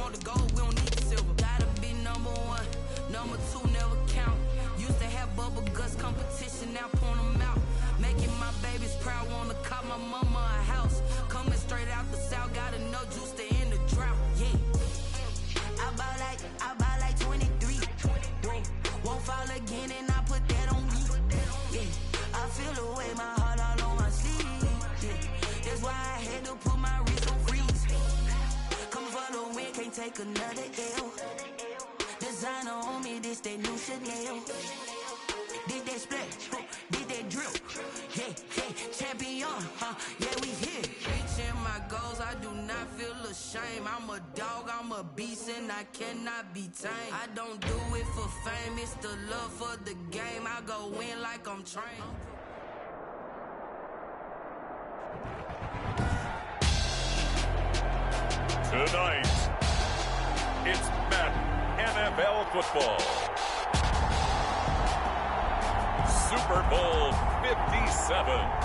want the gold, we don't need the silver. Gotta be number one, number two never count. Used to have bubble guts competition, now point them out. Making my babies proud, wanna cop my mama a house. Coming straight out the south, got enough juice to end the drought. Yeah, I buy like 23. Won't fall again, and I put that on me. Yeah, I feel the way, my heart all on my sleeve. Yeah, that's why I had to put my wrist on freeze. Coming for the win, can't take another L. Designer on me, this that new Chanel. Did that split, did that drill. Yeah, champion, yeah, we here. Reaching my goals, I do not feel ashamed. I'm a dog, I'm a beast, and I cannot be tamed. I don't do it for fame, it's the love for the game. I go in like I'm trained. Tonight, it's Madden NFL football. Super Bowl 57.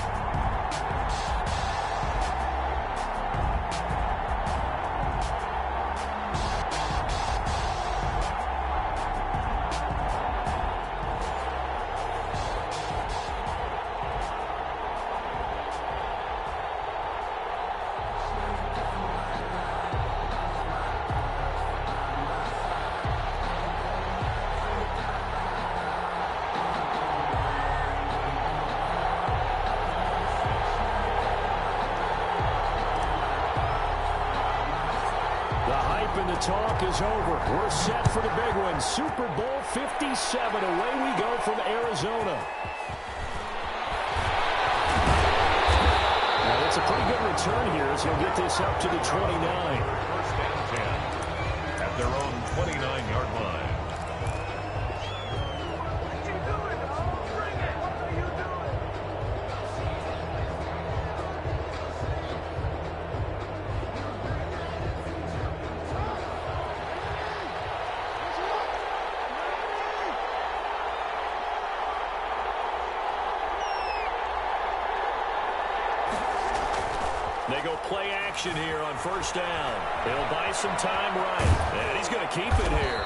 Talk is over. We're set for the big one. Super Bowl 57. Away we go from Arizona. Now, it's a pretty good return here as he'll get this up to the 29. First and 10 at their own 29-yard line. They go play action here on first down. They'll buy some time right. And he's going to keep it here.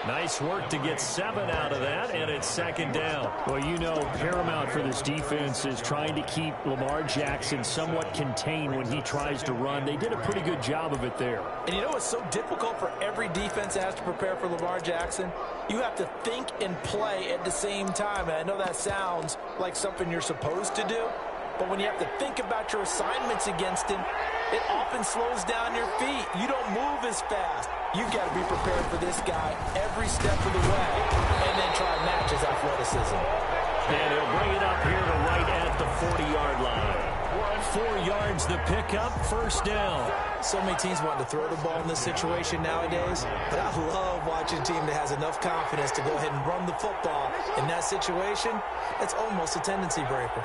Nice work to get 7 out of that, and it's second down. Well, you know, paramount for this defense is trying to keep Lamar Jackson somewhat contained when he tries to run. They did a pretty good job of it there. And you know what's so difficult for every defense that has to prepare for Lamar Jackson? You have to think and play at the same time. And I know that sounds like something you're supposed to do. But when you have to think about your assignments against him, it often slows down your feet. You don't move as fast. You've got to be prepared for this guy every step of the way and then try to match his athleticism. And he'll bring it up here to right at the 40-yard line. 4 yards the pickup, first down. So many teams want to throw the ball in this situation nowadays, but I love watching a team that has enough confidence to go ahead and run the football. In that situation, it's almost a tendency breaker.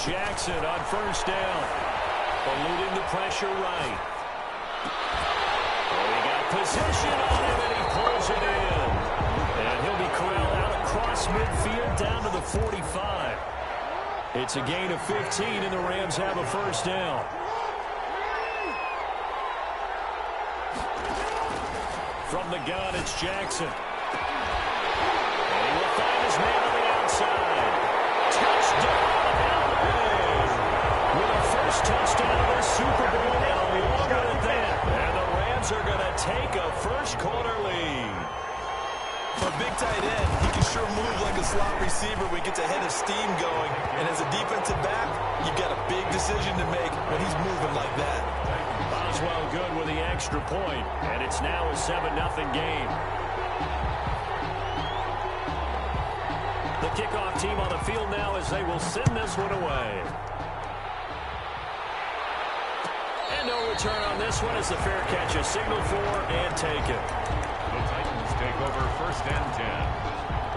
Jackson on first down. Eluding the pressure right. Oh, he got position on him, and he pulls it in. And he'll be corralled out across midfield down to the 45. It's a gain of 15, and the Rams have a first down. From the gun, it's Jackson. And he will find his man on the outside. Touchdown! Touchdown of the Super Bowl and longer at that. And the Rams are going to take a first-quarter lead. For a big tight end, he can sure move like a slot receiver when he gets a head of steam going. And as a defensive back, you've got a big decision to make when he's moving like that. Boswell good with the extra point, and it's now a 7-0 game. The kickoff team on the field now as they will send this one away. No return on this one as the fair catch is signaled for and taken. The Titans take over first and 10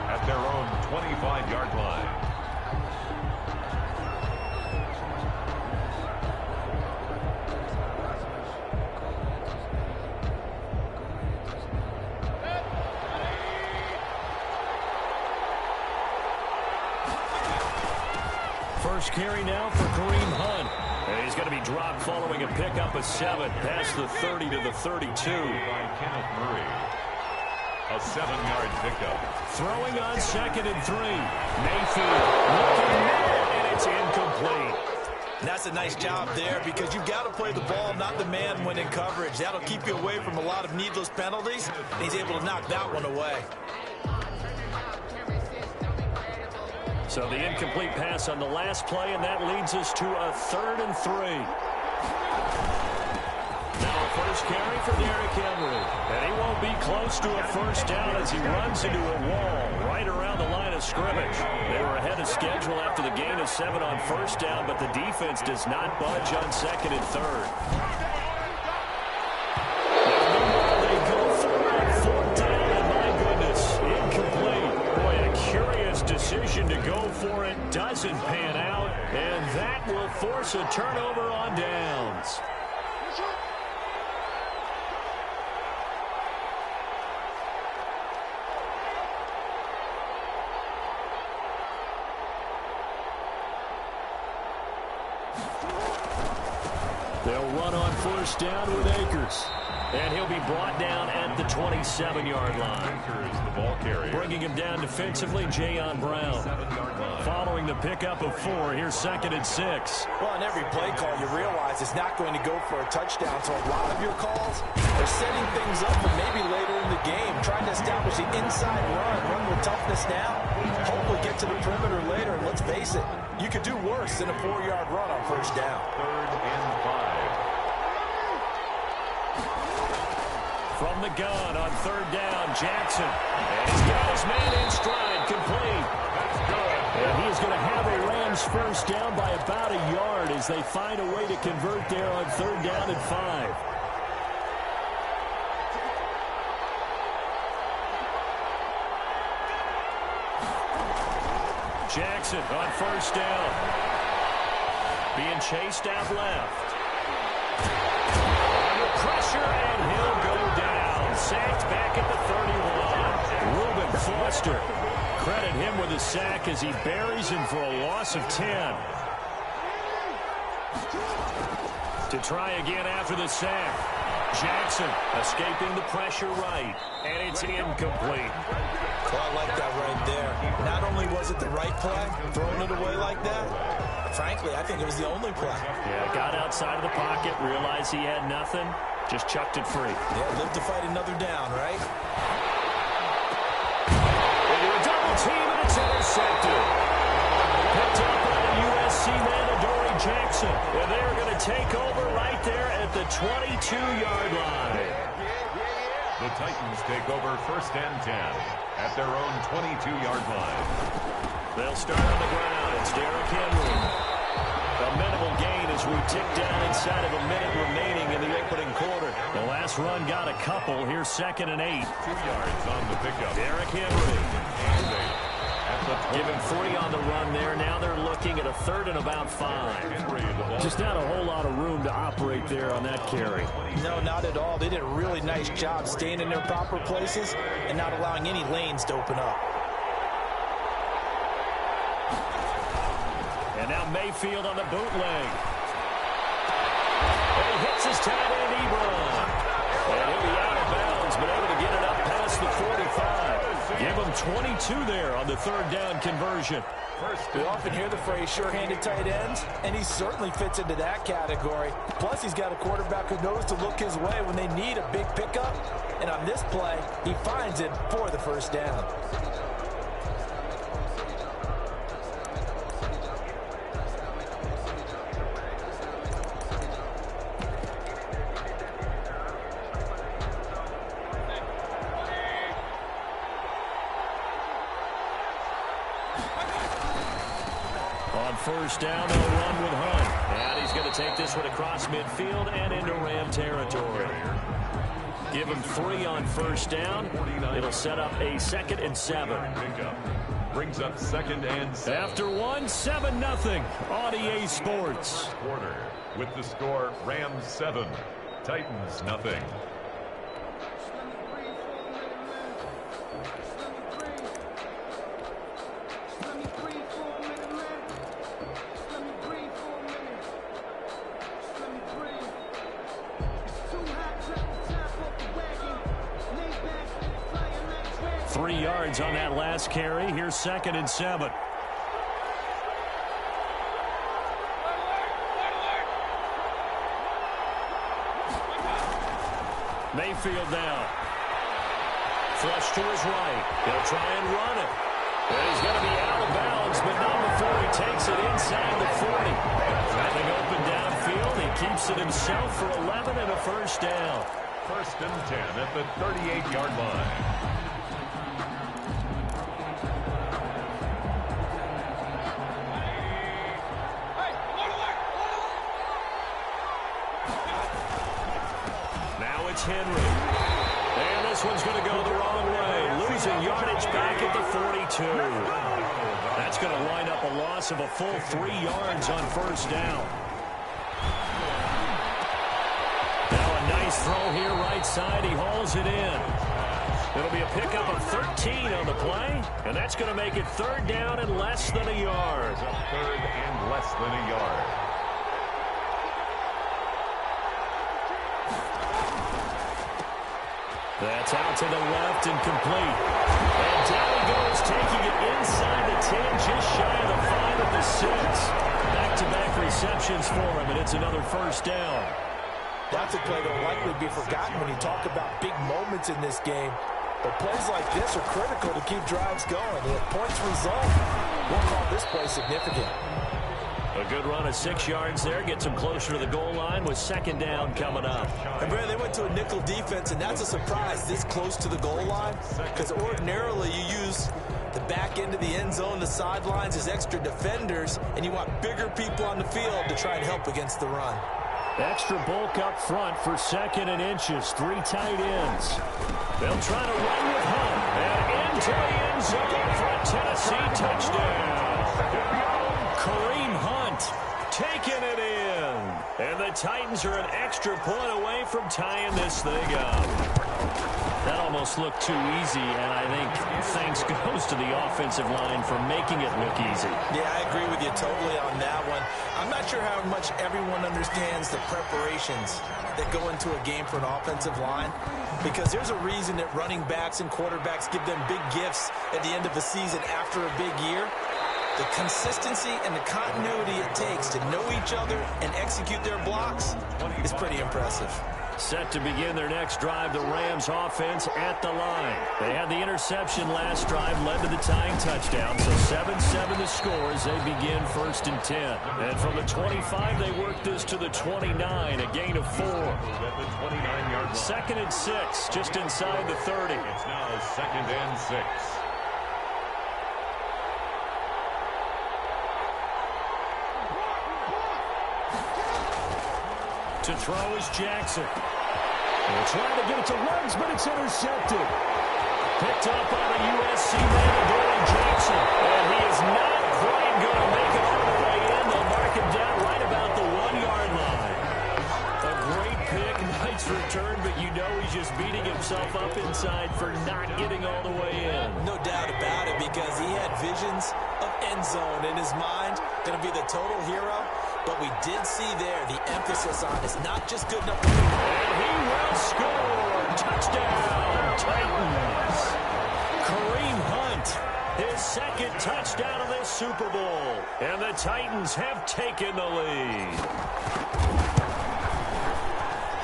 at their own 25-yard line. first carry now for Kareem Hunt. And he's going to be dropped following a pickup of 7 past the 30 to the 32. By Kenneth Murray. A 7-yard pickup. Throwing on 2nd and 3. Mayfield looking middle, and it's incomplete. And that's a nice job there because you've got to play the ball, not the man when in coverage. That'll keep you away from a lot of needless penalties. And he's able to knock that one away. So the incomplete pass on the last play, and that leads us to a 3rd and 3. Now a first carry for Derrick Henry. And he won't be close to a first down as he runs into a wall right around the line of scrimmage. They were ahead of schedule after the gain of 7 on first down, but the defense does not budge on 2nd and 3rd. They go for it on 4th down, and my goodness, incomplete. Boy, a curious decision to go for it. Doesn't pan out, and that will force a turnover on downs. They'll run on first down with Akers. And he'll be brought down at the 27-yard line. Akers, the ball carrier. Bringing him down defensively, Jayon Brown. Following the pickup of 4, here's 2nd and 6. Well, on every play call, you realize it's not going to go for a touchdown. So a lot of your calls are setting things up for maybe later in the game, trying to establish the inside run with toughness now. Hopefully get to the perimeter later, and let's face it, you could do worse than a 4-yard run on first down. 3rd and 5. From the gun on 3rd down, Jackson. And he's got his man in stride, complete. That's good. And he is going to have a Rams first down by about a yard as they find a way to convert there on 3rd down and 5. Jackson on first down. Being chased out left. Under pressure, and he'll go down. Sacked back at the 31. Reuben Foster. Credit him with a sack as he buries him for a loss of 10. To try again after the sack. Jackson escaping the pressure right, and it's incomplete. Well, I like that right there. Not only was it the right play, throwing it away like that, frankly, I think it was the only play. Yeah, got outside of the pocket, realized he had nothing, just chucked it free. Yeah, live to fight another down, right? Into a double team, and it's intercepted. Picked up by the USC man, Adoree Jackson. And they're going to take over right there at the 22-yard line. The Titans take over 1st and 10 at their own 22-yard line. They'll start on the ground. It's Derrick Henry. A minimal gain as we tick down inside of a minute remaining in the opening quarter. The last run got a couple. Here's 2nd and 8. 2 yards on the pickup. Derrick Henry. At the Give him 3 on the run there. Now they're looking at a 3rd and about 5. Henry, the ball. Just not a whole lot of room to operate there on that carry. No, not at all. They did a really nice job staying in their proper places and not allowing any lanes to open up. And now Mayfield on the bootleg. And he hits his tight end, Ebron. And he'll be out of bounds, but able to get it up past the 45. Give him 22 there on the 3rd down conversion. We often hear the phrase sure-handed tight ends, and he certainly fits into that category. Plus, he's got a quarterback who knows to look his way when they need a big pickup. And on this play, he finds it for the first down. First down, they'll run with Hunt. And he's going to take this one across midfield and into Ram territory. Give him 3 on first down. It'll set up a 2nd and 7. Brings up 2nd and 7. After 1, 7-0 on EA Sports. Quarter with the score Rams 7, Titans nothing. 3 yards on that last carry. Here's 2nd and 7. Mayfield now. Flush to his right. He'll try and run it. And he's going to be out of bounds, but not before he takes it inside the 40. Having open downfield, he keeps it himself for 11 and a first down. 1st and 10 at the 38-yard line. Henry. And this one's going to go the wrong way. Losing yardage back at the 42. That's going to line up a loss of a full 3 yards on first down. Now a nice throw here right side. He hauls it in. It'll be a pickup of 13 on the play. And that's going to make it 3rd down and less than a yard. 3rd and less than a yard. That's out to the left and complete. And down he goes, taking it inside the 10, just shy of the 5 at the 6. Back-to-back receptions for him, and it's another first down. That's a play that will likely be forgotten when you talk about big moments in this game. But plays like this are critical to keep drives going. And if points result, we'll call this play significant. A good run of 6 yards there. Gets him closer to the goal line with 2nd down coming up. And Brad, they went to a nickel defense, and that's a surprise this close to the goal line. Because ordinarily you use the back end of the end zone, the sidelines as extra defenders, and you want bigger people on the field to try and help against the run. Extra bulk up front for 2nd and inches. 3 tight ends. They'll try to run with Hunt. And into the end zone for a Tennessee touchdown. Kareem Hunt taking it in. And the Titans are an extra point away from tying this thing up. That almost looked too easy, and I think thanks goes to the offensive line for making it look easy. Yeah, I agree with you totally on that one. I'm not sure how much everyone understands the preparations that go into a game for an offensive line, because there's a reason that running backs and quarterbacks give them big gifts at the end of a season after a big year. The consistency and the continuity it takes to know each other and execute their blocks is pretty impressive. Set to begin their next drive, the Rams offense at the line. They had the interception last drive, led to the tying touchdown, so 7-7 the score as they begin 1st and 10. And from the 25, they work this to the 29, a gain of 4. 2nd and 6, just inside the 30. It's now 2nd and 6. To throw is Jackson. They're trying to get it to Ruggs, but it's intercepted. Picked up on a USC man, Dylan Jackson. And he is not quite going to make it all the way in. They'll mark him down right about the 1-yard line. A great pick, nice return, but you know he's just beating himself up inside for not getting all the way in. No doubt about it, because he had visions of end zone in his mind. Going to be the total hero. But we did see there the emphasis on it's not just good enough. And he will score. Touchdown, Titans. Kareem Hunt, his 2nd touchdown of this Super Bowl. And the Titans have taken the lead.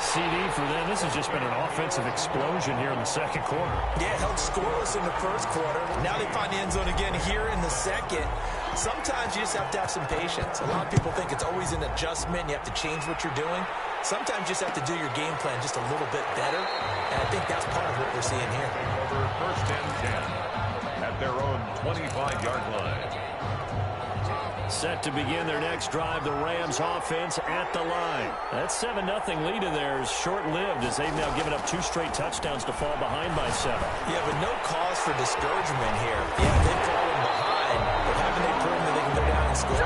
CD for them. This has just been an offensive explosion here in the 2nd quarter. Yeah, held scoreless in the 1st quarter. Now they find the end zone again here in the 2nd. Sometimes you just have to have some patience. A lot of people think it's always an adjustment. You have to change what you're doing. Sometimes you just have to do your game plan just a little bit better. And I think that's part of what we're seeing here. Over 1st and 10 at their own 25-yard line. Set to begin their next drive, the Rams offense at the line. That 7-0 lead of theirs short-lived as they've now given up 2 straight touchdowns to fall behind by 7. Yeah, but no cause for discouragement here. Yeah, they've fallen behind, but haven't they proven that they can go down and score?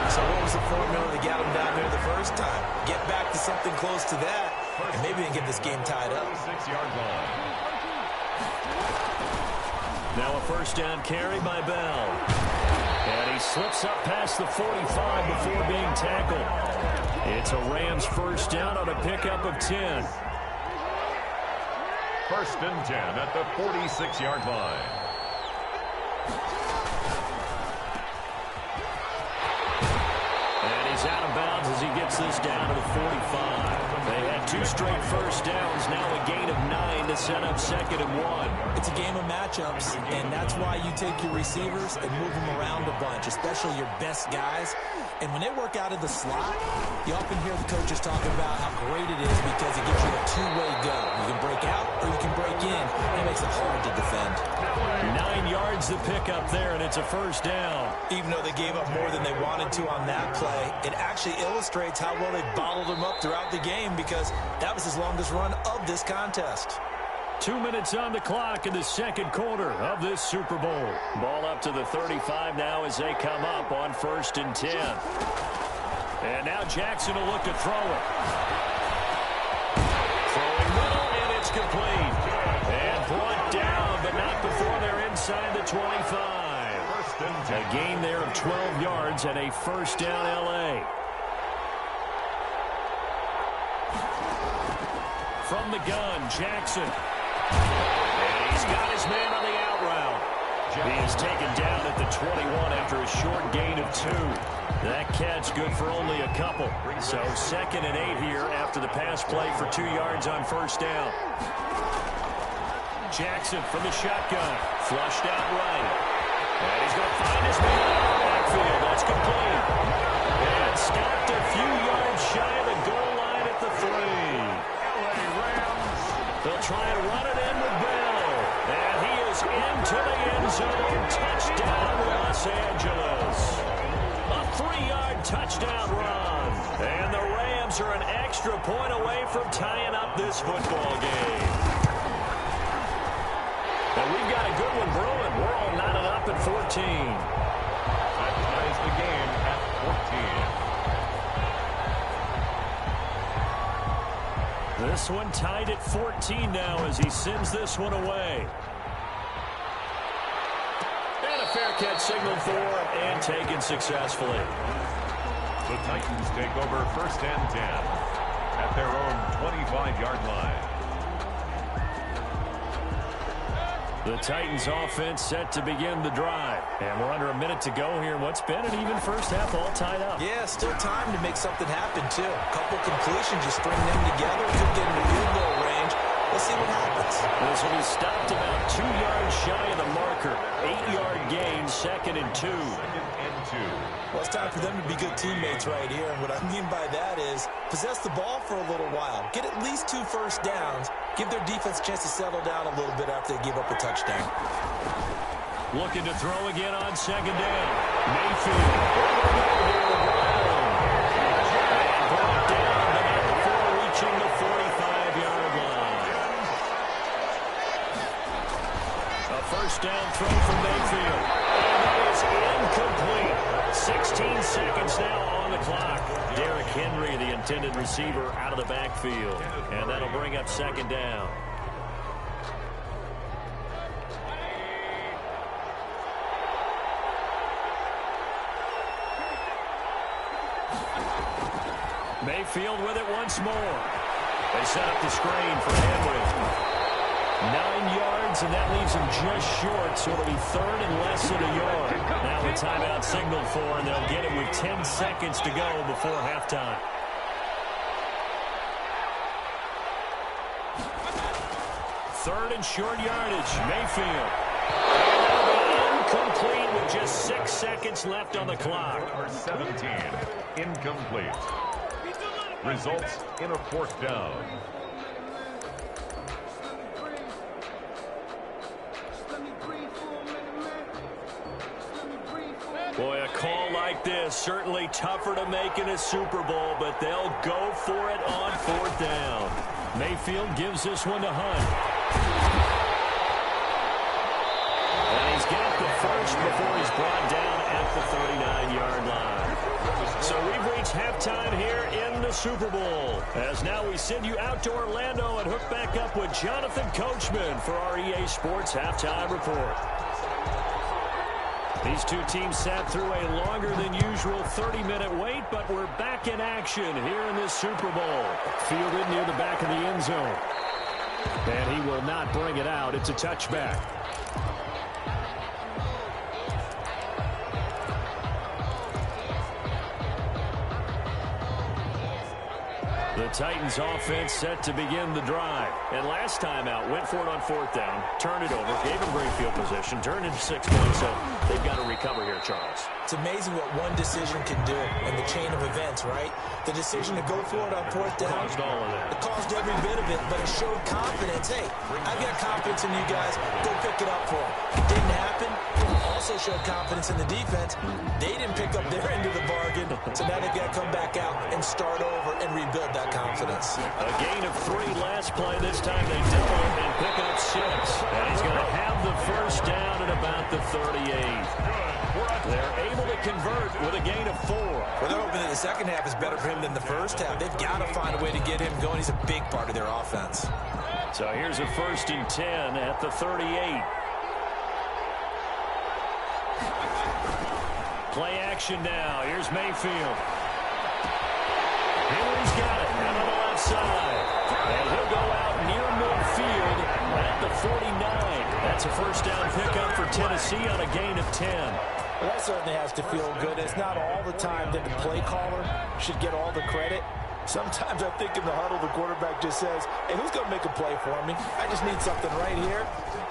So what was the formula that got them down there the first time? Get back to something close to that, and maybe they can get this game tied up. 6-yard line. Now a first down carry by Bell. And he slips up past the 45 before being tackled. It's a Rams first down on a pickup of 10. First and 10 at the 46-yard line. And he's out of bounds as he gets this down to the 45. They had 2 straight first downs, now a gain of 9 to set up 2nd and 1. It's a game of matchups, and that's why you take your receivers and move them around a bunch, especially your best guys. And when they work out of the slot, you often hear the coaches talking about how great it is because it gives you a two-way go. You can break out or you can break in. It makes it hard to defend. 9 yards to pick up there, and it's a first down. Even though they gave up more than they wanted to on that play, it actually illustrates how well they bottled them up throughout the game because that was his longest run of this contest. 2 minutes on the clock in the second quarter of this Super Bowl. Ball up to the 35 now as they come up on 1st and 10. And now Jackson will look to throw it. Throwing middle, and it's complete. And brought down, but not before they're inside the 25. A gain there of 12 yards and a first down L.A. From the gun, Jackson. And he's got his man on the out route. He is taken down at the 21 after a short gain of 2. That catch good for only a couple. So 2nd and 8 here after the pass play for 2 yards on first down. Jackson from the shotgun. Flushed out right. And he's going to find his man in the backfield. That's complete. And stopped a few yards shy of the goal line at the 3. They'll try and run it in with Bell. And he is into the end zone. Touchdown, Los Angeles. A 3-yard touchdown run. And the Rams are an extra point away from tying up this football game. And we've got a good one brewing. We're all knotted up at 14. That ties the game at 14. This one tied at 14 now as he sends this one away. And a fair catch signaled for and taken successfully. The Titans take over 1st and 10 at their own 25-yard line. The Titans offense set to begin the drive. And we're under a minute to go here in what's been an even first half, all tied up. Yeah, still time to make something happen, too. A couple completions, you string them together, could get in the field goal range. Let's see what happens. This will be stopped about 2 yards shy of the marker. 8-yard gain, 2nd and 2. 2nd and 2. Well, it's time for them to be good teammates right here. And what I mean by that is possess the ball for a little while. Get at least 2 first downs. Give their defense a chance to settle down a little bit after they give up a touchdown. Looking to throw again on 2nd down. Mayfield. And brought down, but not before reaching the 45-yard line. A first down throw from Mayfield. And that is incomplete. 16 seconds now on the clock. Derrick Henry, the intended receiver, out of the backfield. And that'll bring up 2nd down. Mayfield with it once more. They set up the screen for Henry. 9 yards, and that leaves him just short, so it'll be 3rd and less than a yard. Now a timeout signaled for, and they'll get it with 10 seconds to go before halftime. Third and short yardage, Mayfield. Incomplete with just 6 seconds left on the clock. Number 17, incomplete. Results in a 4th down. Boy, a call like this, certainly tougher to make in a Super Bowl, but they'll go for it on 4th down. Mayfield gives this one to Hunt. And he's got the first before he's brought down at the 39-yard line. So we've reached halftime here in the Super Bowl. As now we send you out to Orlando and hook back up with Jonathan Coachman for our EA Sports Halftime Report. These two teams sat through a longer than usual 30-minute wait, but we're back in action here in this Super Bowl. Fielded near the back of the end zone. And he will not bring it out. It's a touchback. The Titans offense set to begin the drive. And last time out, went for it on 4th down, turned it over, gave him great field position, turned into 6 points. So they've got to recover here, Charles. It's amazing what one decision can do in the chain of events, right? The decision to go for it on 4th down. Caused all of that. It caused every bit of it, but it showed confidence. Hey, I've got confidence in you guys. Go pick it up for them. It didn't happen. Also showed confidence in the defense. They didn't pick up their end of the bargain, so now they've got to come back out and start over and rebuild that confidence. A gain of 3 last play. This time they double it and pick up 6. And he's going to have the first down at about the 38. They're able to convert with a gain of 4. Well, they're hoping that the second half is better for him than the first half. They've got to find a way to get him going. He's a big part of their offense. So here's a 1st and 10 at the 38. Play action now. Here's Mayfield. Henry's got it. Out on the left side. And he'll go out near midfield at the 49. That's a first down pickup for Tennessee on a gain of 10. Well, that certainly has to feel good. It's not all the time that the play caller should get all the credit. Sometimes I think in the huddle, the quarterback just says, hey, who's going to make a play for me? I just need something right here.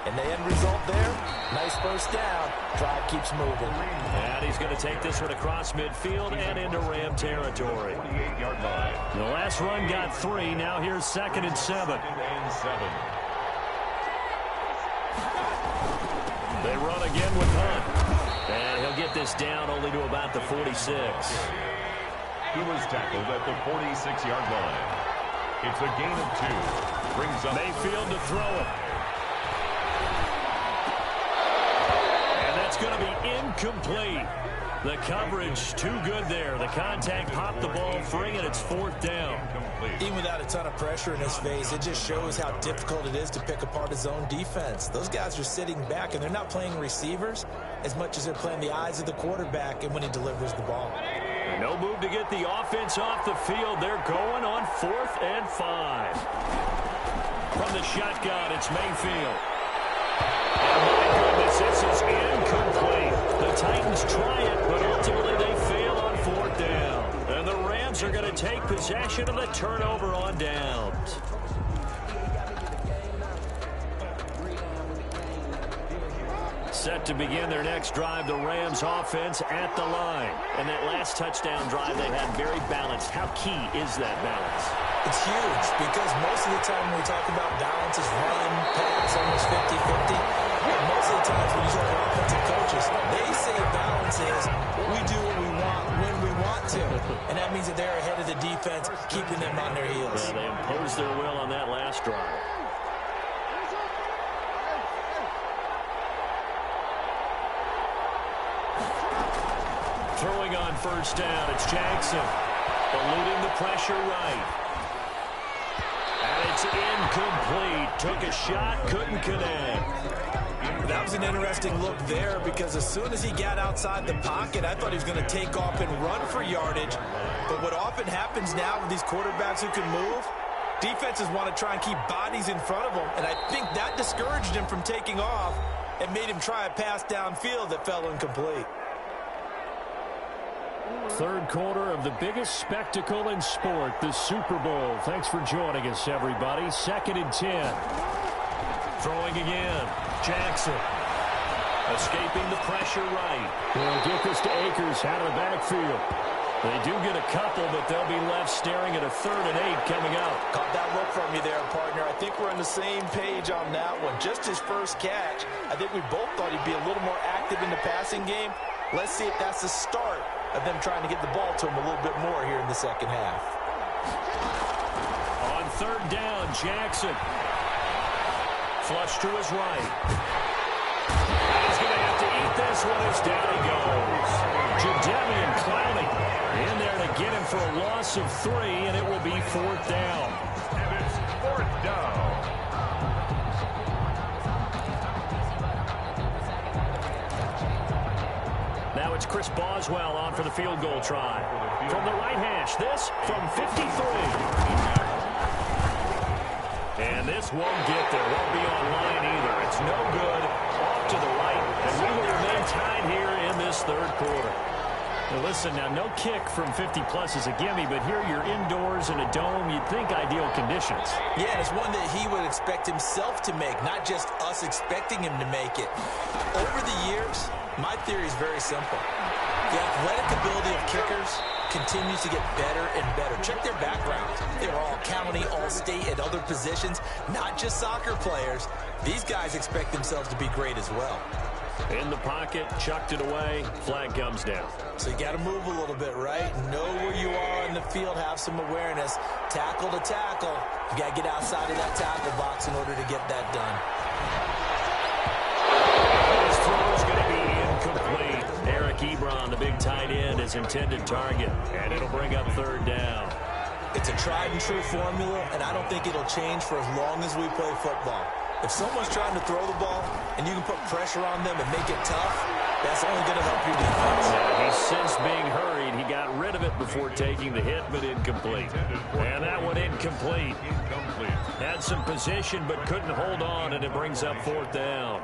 And the end result there, nice first down. Drive keeps moving. And he's going to take this one across midfield and into Ram territory. The last run got 3. Now here's 2nd and 7. They run again with Hunt. And he'll get this down only to about the 46. He was tackled at the 46-yard line. It's a gain of 2. Brings up Mayfield to throw it. And that's going to be incomplete. The coverage too good there. The contact popped the ball free, and it's 4th down. Even without a ton of pressure in his face, it just shows how difficult it is to pick apart his own defense. Those guys are sitting back, and they're not playing receivers as much as they're playing the eyes of the quarterback and when he delivers the ball. No move to get the offense off the field. They're going on 4th and 5. From the shotgun, it's Mayfield. And my goodness, this is incomplete. The Titans try it, but ultimately they fail on 4th down. And the Rams are going to take possession of the turnover on downs. Set to begin their next drive, the Rams offense at the line. And that last touchdown drive they had very balanced. How key is that balance? It's huge because most of the time when we talk about balance is run, pass, almost 50-50. But most of the times when you talk about offensive coaches, they say balance is we do what we want when we want to. And that means that they're ahead of the defense, keeping them on their heels. Well, they imposed their will on that last drive. Throwing on first down, it's Jackson. Eluding the pressure right. And it's incomplete. Took a shot, couldn't connect. That was an interesting look there because as soon as he got outside the pocket, I thought he was going to take off and run for yardage. But what often happens now with these quarterbacks who can move, defenses want to try and keep bodies in front of them. And I think that discouraged him from taking off and made him try a pass downfield that fell incomplete. Third quarter of the biggest spectacle in sport, the Super Bowl. Thanks for joining us, everybody. 2nd and 10. Throwing again. Jackson. Escaping the pressure right. They'll get this to Akers out of the backfield. They do get a couple, but they'll be left staring at a 3rd and 8 coming up. Caught that look from you there, partner. I think we're on the same page on that one. Just his first catch. I think we both thought he'd be a little more active in the passing game. Let's see if that's the start of them trying to get the ball to him a little bit more here in the second half. On 3rd down, Jackson. Flush to his right. And he's going to have to eat this one as down he goes. Jadeveon Clowney in there to get him for a loss of 3, and it will be 4th down. And it's 4th down. Now it's Chris Boswell on for the field goal try. From the right hash, this from 53. And this won't get there. Won't be online either. It's no good. Off to the right. And we will remain tied here in this third quarter. Now listen, now no kick from 50-plus is a gimme, but here you're indoors in a dome. You'd think ideal conditions. Yeah, it's one that he would expect himself to make, not just us expecting him to make it. Over the years, my theory is very simple. The athletic ability of kickers continues to get better and better. Check their backgrounds. They were all county, all state, at other positions, not just soccer players. These guys expect themselves to be great as well. In the pocket, chucked it away, flag comes down. So you got to move a little bit, right? Know where you are in the field, have some awareness. Tackle to tackle. You got to get outside of that tackle box in order to get that done. His throw is going to be incomplete. Eric Ebron, the big tight end, is intended target, and it'll bring up third down. It's a tried and true formula, and I don't think it'll change for as long as we play football. If someone's trying to throw the ball and you can put pressure on them and make it tough, that's only going to help your defense. Yeah, he's since being hurried. He got rid of it before taking the hit, but incomplete. And that one incomplete. Had some position but couldn't hold on, and it brings up fourth down.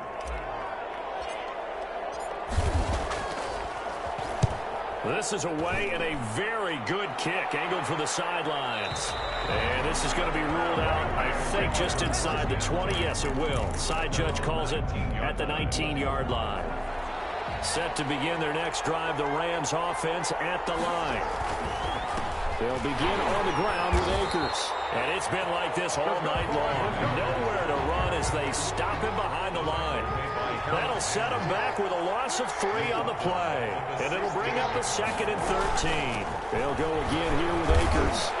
This is away and a very good kick angled for the sidelines. And this is going to be ruled out, I think, just inside the 20. Yes, it will. Side judge calls it at the 19-yard line. Set to begin their next drive, the Rams offense at the line. They'll begin on the ground with Akers. And it's been like this all night long. Nowhere to run as they stop him behind the line. That'll set him back with a loss of 3 on the play. And it'll bring up a 2nd and 13. They'll go again here with Akers.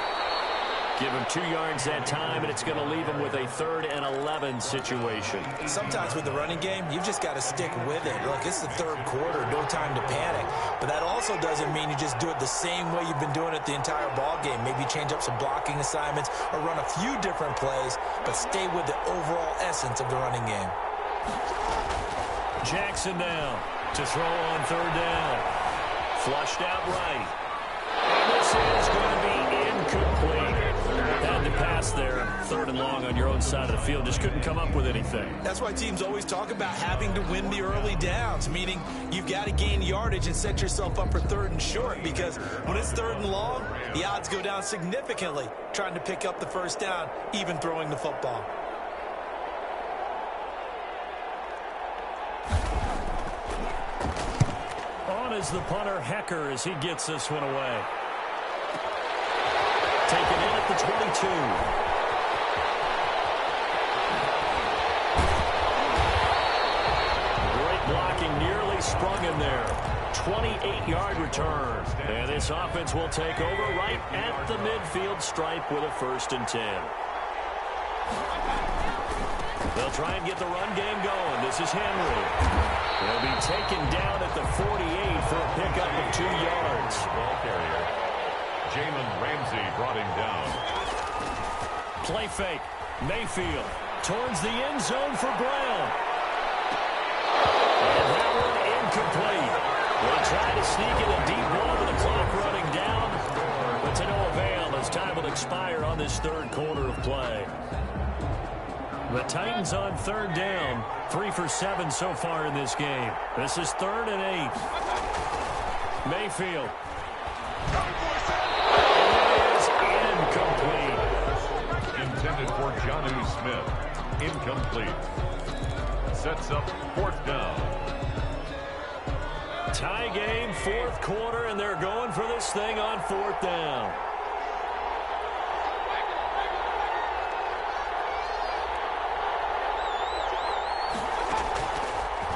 Give him 2 yards that time, and it's going to leave him with a 3rd and 11 situation. Sometimes with the running game, you've just got to stick with it. Look, it's the third quarter, no time to panic. But that also doesn't mean you just do it the same way you've been doing it the entire ball game. Maybe change up some blocking assignments or run a few different plays, but stay with the overall essence of the running game. Jackson down to throw on 3rd down. Flushed out right. And this is going to be incomplete. Had to pass there, 3rd and long on your own side of the field. Just couldn't come up with anything. That's why teams always talk about having to win the early downs, meaning you've got to gain yardage and set yourself up for 3rd and short, because when it's 3rd and long, the odds go down significantly trying to pick up the 1st down, even throwing the football. On is the punter, Hecker, as he gets this one away. Taken in at the 22. Great blocking, nearly sprung him there. 28-yard return. And this offense will take over right at the midfield stripe with a 1st and 10. They'll try and get the run game going. This is Henry. He'll be taken down at the 48 for a pickup of 2 yards. Ball carrier Jalen Ramsey brought him down. Play fake. Mayfield towards the end zone for Brown. And that one incomplete. They try to sneak in a deep ball with the clock running down, but to no avail as time will expire on this 3rd quarter of play. The Titans on 3rd down, 3 for 7 so far in this game. This is 3rd and 8. Mayfield. It is incomplete. Intended for Jonnu Smith. Incomplete. Sets up 4th down. Tie game, 4th quarter, and they're going for this thing on 4th down.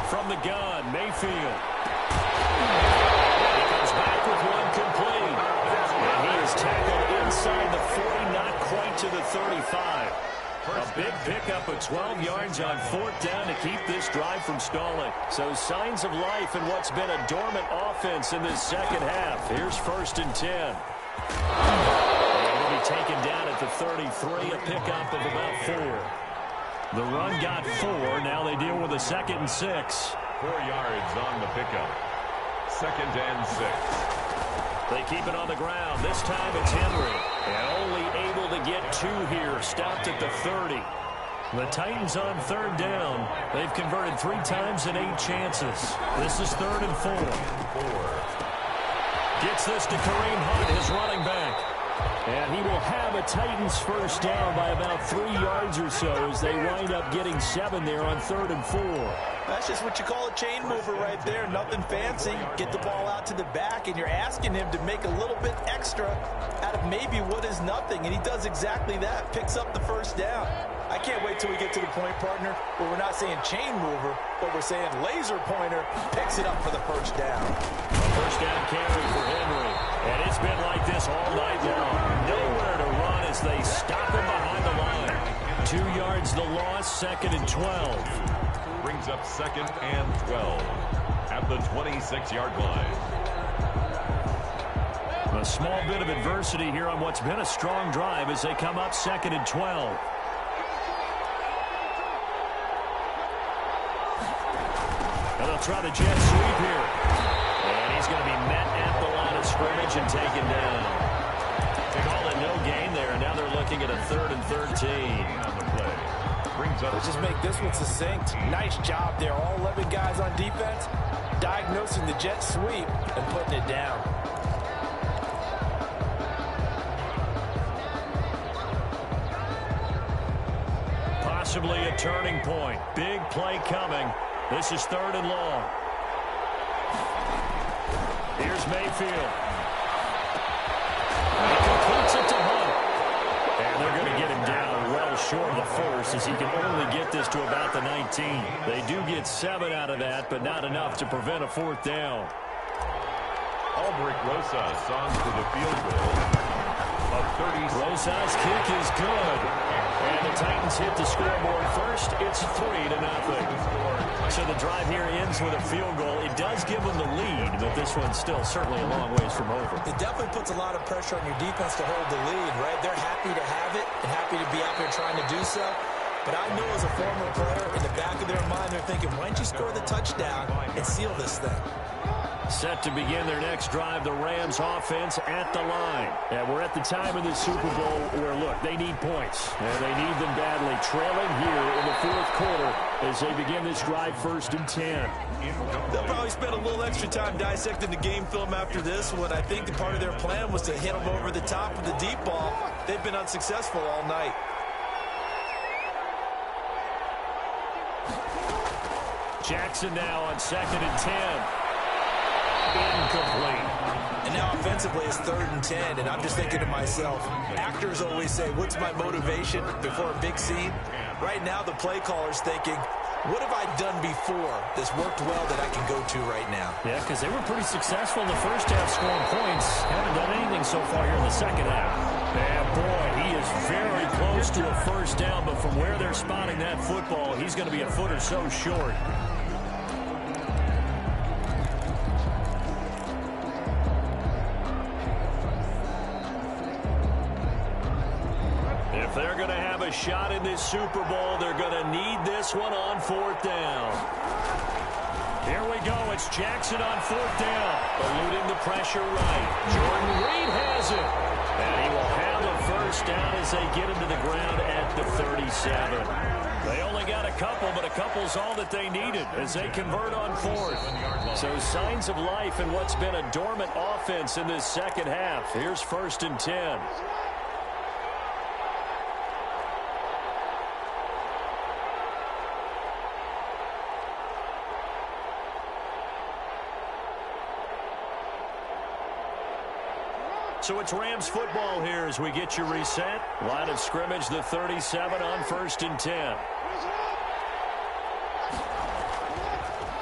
From the gun, Mayfield. He comes back with one complete. And he is tackled inside the 40, not quite to the 35. A big pickup of 12 yards on 4th down to keep this drive from stalling. So signs of life in what's been a dormant offense in this 2nd half. Here's 1st and 10. And he'll be taken down at the 33, a pickup of about 4. The run got 4. Now they deal with a 2nd and 6. 4 yards on the pickup. 2nd and 6. They keep it on the ground. This time it's Henry. And only able to get 2 here. Stopped at the 30. The Titans on 3rd down. They've converted 3 times in 8 chances. This is 3rd and 4. Gets this to Kareem Hunt, his running back. And he will have a Titans first down by about 3 yards or so as they wind up getting 7 there on 3rd and 4. That's just what you call a chain mover right there. Nothing fancy. Get the ball out to the back, and you're asking him to make a little bit extra out of maybe what is nothing. And he does exactly that. Picks up the first down. I can't wait till we get to the point, partner, where we're not saying chain mover, but we're saying laser pointer picks it up for the first down. First down carry for Henry. And it's been like this all night long. Nowhere to run as they stop him behind the line. 2 yards the loss, 2nd and 12. Brings up 2nd and 12 at the 26-yard line. A small bit of adversity here on what's been a strong drive as they come up 2nd and 12. And they'll try the jet sweep here. And he's going to be met at the line of scrimmage and taken down. They call it no gain there, and now they're looking at a 3rd and 13 on the play. Let's just make this one succinct. Nice job there. All 11 guys on defense diagnosing the jet sweep and putting it down. Possibly a turning point. Big play coming. This is 3rd and long. Here's Mayfield. He completes it to Hunt. And they're going to get him down well short of the first as he can only get this to about the 19. They do get 7 out of that, but not enough to prevent a 4th down. Aldrich Rosas on to the field goal. A 30. Rosas' kick is good. And the Titans hit the scoreboard first. It's 3-0. So the drive here ends with a field goal. It does give them the lead, but this one's still certainly a long ways from over. It definitely puts a lot of pressure on your defense to hold the lead, right? They're happy to have it and happy to be out there trying to do so. But I know as a former player, in the back of their mind, they're thinking, why don't you score the touchdown and seal this thing? Set to begin their next drive, the Rams offense at the line. And we're at the time of the Super Bowl where, look, they need points. And they need them badly. Trailing here in the 4th quarter as they begin this drive 1st and 10. They'll probably spend a little extra time dissecting the game film after this one. I think the part of their plan was to hit them over the top of the deep ball. They've been unsuccessful all night. Jackson now on 2nd and 10. Incomplete. And now offensively it's 3rd and 10, and I'm just thinking to myself, actors always say, what's my motivation before a big scene? Right now the play caller's thinking, what have I done before that's worked well that I can go to right now? Yeah, because they were pretty successful in the first half scoring points. Haven't done anything so far here in the second half. And boy, he is very close to a first down, but from where they're spotting that football, he's going to be a foot or so short. If they're going to have a shot in this Super Bowl, they're going to need this one on 4th down. Here we go. It's Jackson on 4th down. Eluding the pressure right. Jordan Reed has it. And he will have a first down as they get him to the ground at the 37. They only got a couple, but a couple's all that they needed as they convert on 4th. So signs of life in what's been a dormant offense in this second half. Here's 1st and 10. So it's Rams football here as we get you reset. Line of scrimmage, the 37 on 1st and 10.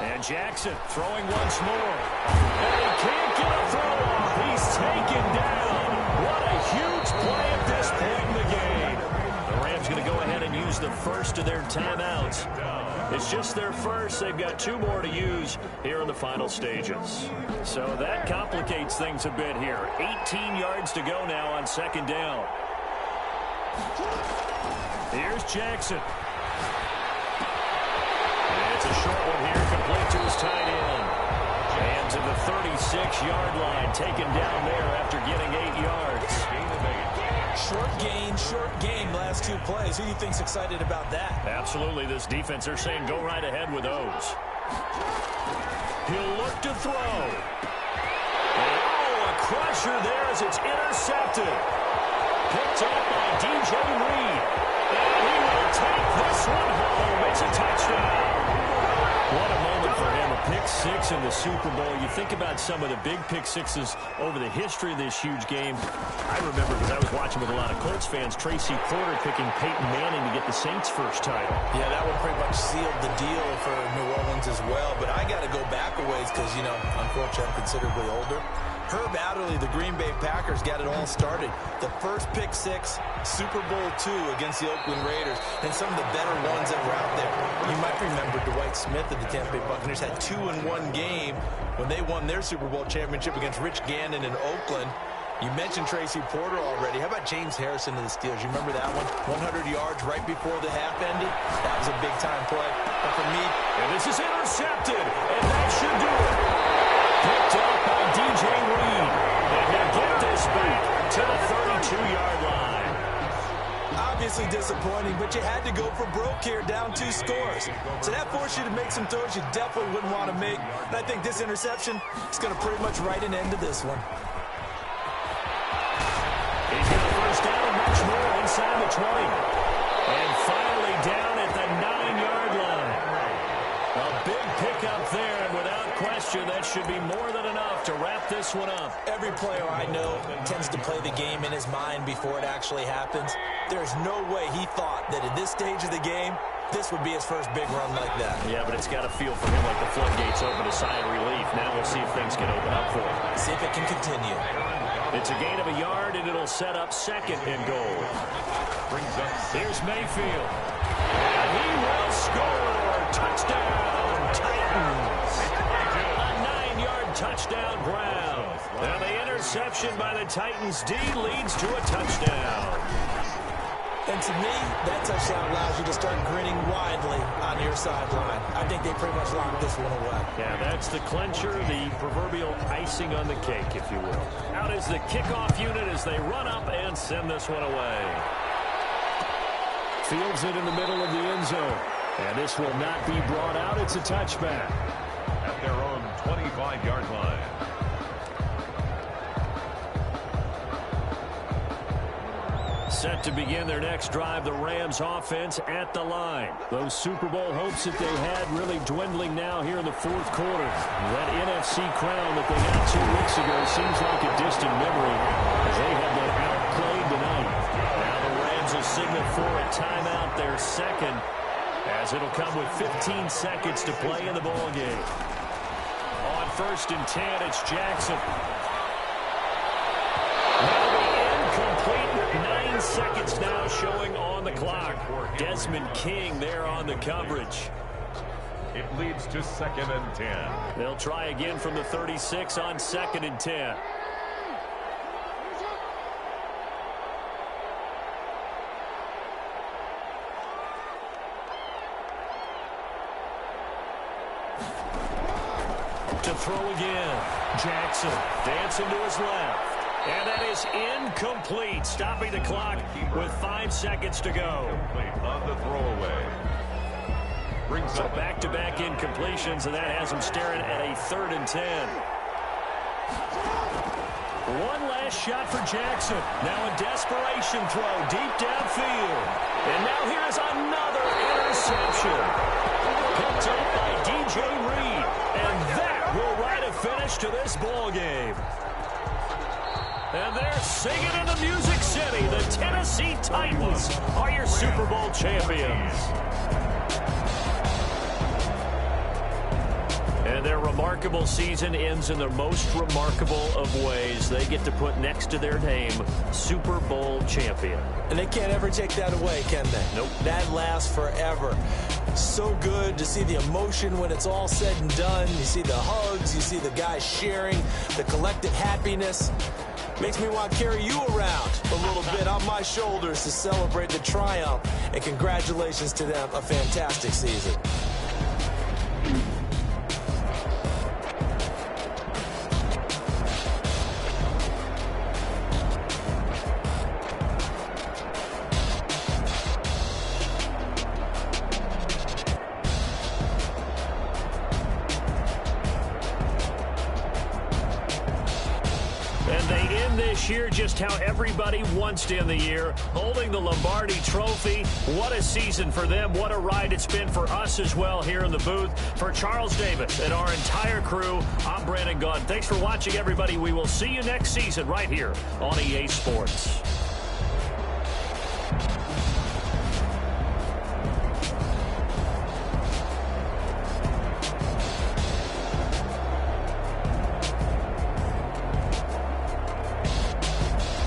And Jackson throwing once more. And he can't get a throw off. He's taken down. What a huge play at this point in the game. The Rams going to go ahead and use the first of their timeouts. It's just their first. They've got 2 more to use here in the final stages. So that complicates things a bit here. 18 yards to go now on 2nd down. Here's Jackson. It's a short one here, complete to his tight end. And to the 36-yard line, taken down there after getting 8 yards. Short gain, last 2 plays. Who do you think's excited about that? Absolutely, this defense, they're saying go right ahead with those. He'll look to throw. And, a crusher there as it's intercepted. Picked up by DJ Reed. And he will take this one home. It's a touchdown. What a moment for him, a pick 6 in the Super Bowl. You think about some of the big pick 6s over the history of this huge game. I remember, because I was watching with a lot of Colts fans, Tracy Porter picking Peyton Manning to get the Saints' first title. Yeah, that one pretty much sealed the deal for New Orleans as well. But I got to go back a ways because, unfortunately, I'm considerably older. Herb Adderley, the Green Bay Packers, got it all started. The first pick 6, Super Bowl II against the Oakland Raiders, and some of the better ones that were out there. You might remember Dwight Smith of the Tampa Bay Buccaneers had 2 in one game when they won their Super Bowl championship against Rich Gannon in Oakland. You mentioned Tracy Porter already. How about James Harrison of the Steelers? You remember that one? 100 yards right before the half ended? That was a big-time play. But for me... And this is intercepted, and that should do it. Picked up by DJ Reed. And he'll get this back to the 32-yard line. Obviously disappointing, but you had to go for broke here, down 2 scores. So that forced you to make some throws you definitely wouldn't want to make. And I think this interception is going to pretty much write an end to this one. He's got a first down, much more inside the 20. And finally down at the 9-yard line. A big pickup there, and without question, that should be more than enough to wrap this one up. Every player I know tends to play the game in his mind before it actually happens. There's no way he thought that at this stage of the game, this would be his first big run like that. Yeah, but it's got to feel for him like the floodgates open, a sigh of relief. Now we'll see if things can open up for him. See if it can continue. It's a gain of a yard, and it'll set up 2nd and goal. Here's Mayfield. And he will score. Touchdown, Titans. A 9-yard touchdown, Browns. Now the interception by the Titans D leads to a touchdown. And to me, that touchdown allows you to start grinning widely on your sideline. I think they pretty much locked this one away. Yeah, that's the clincher, the proverbial icing on the cake, if you will. Out is the kickoff unit as they run up and send this one away. Fields it in the middle of the end zone. And this will not be brought out. It's a touchback. At their own 25-yard line. Set to begin their next drive, the Rams offense at the line. Those Super Bowl hopes that they had really dwindling now here in the 4th quarter. That NFC crown that they got 2 weeks ago seems like a distant memory as they have been outplayed tonight. Now the Rams will signal for a timeout, their 2nd, as it'll come with 15 seconds to play in the ball game. On 1st and 10, it's Jackson. Incomplete with 9 seconds now showing on the clock. Desmond King there on the coverage. It leads to 2nd and 10. They'll try again from the 36 on 2nd and 10. To throw again. Jackson dancing to his left. And that is incomplete, stopping the clock with 5 seconds to go. On the throwaway. So back-to-back incompletions, and that has him staring at a 3rd and 10. One last shot for Jackson. Now a desperation throw deep downfield. And now here's another interception. Picked up by DJ Reed. And that will write a finish to this ball game. And they're singing in the Music City. The Tennessee Titans are your Super Bowl champions. And their remarkable season ends in the most remarkable of ways. They get to put next to their name, Super Bowl champion. And they can't ever take that away, can they? Nope. That lasts forever. So good to see the emotion when it's all said and done. You see the hugs, you see the guys sharing, the collective happiness. Makes me want to carry you around a little bit on my shoulders to celebrate the triumph. And congratulations to them, a fantastic season. this year just how everybody wants to end the year, holding the Lombardi Trophy. What a season for them. What a ride it's been for us as well here in the booth. For Charles Davis and our entire crew, I'm Brandon Gunn. Thanks for watching, everybody. We will see you next season right here on EA Sports.